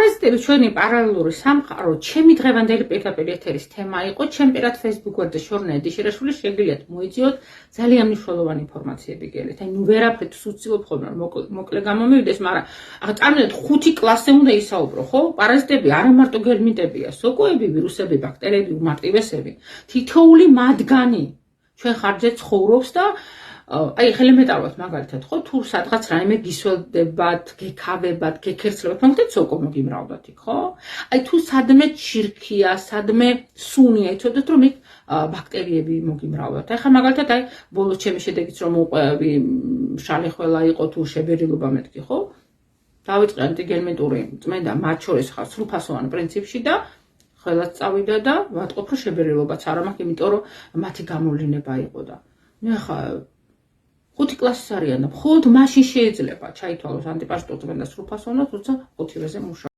პარაზიტები ჩვენი პარალელური სამყარო, ჩემი დღევანდელი პირდაპირ ეთერის თემა იყო, ჩემ პირად Facebook გვერდზე შორნა ეդიშერაშვილი, შეგიძლიათ მოიძიოთ ძალიან მნიშვნელოვანი ინფორმაციები გელეთ. აი ნუ ვერაფრით სუცილობ ხოლმე მოკლე გამომივიდეს, მაგრამ წარმოვიდგინეთ 5 კლასზე უნდა ისაუბრო, ხო? პარაზიტები არა მარტო გელმინტებია, სოკოები, ვირუსები, ბაქტერიები, უმარტივესები. თითოეული მათგანი ჩვენ ხარჯზე ცხოვრობს და აი ელემენტარულად მაგალითად ხო თუ სადღაც რაიმე გისველდებათ, გეკავებათ, გეკერცლებათ, მაგალითად სოკო მოგიმრავლდათ იქ, ხო? აი თუ სადმე ჩირქია, სადმე სუნია, იცოდეთ რომ იქ ბაქტერიები მოგიმრავლდათ. ახლა მაგალითად აი ბოლოს ჩემი შედეგიც რომ უყვევი მშრალი ხელა იყო თუ შებერილობა მეთქი, ხო? დავიწყე ანტიგელმენტური წმენდა მათ შორის ხარ სრულფასოვან პრინციპში და ხელაც წავიდა და ვატყობ რომ შებერილობაც არ მაქვს, იმიტომ რომ მათი გამოვლინება იყო და მე ახლა 5 კლასის არიან და მხოლოდ მაშინ შეიძლება ჩაითვალოს ანტიპარაზიტულ წმენდას სრულფასოვნად, როცა 5-ვეზე მუშაობს.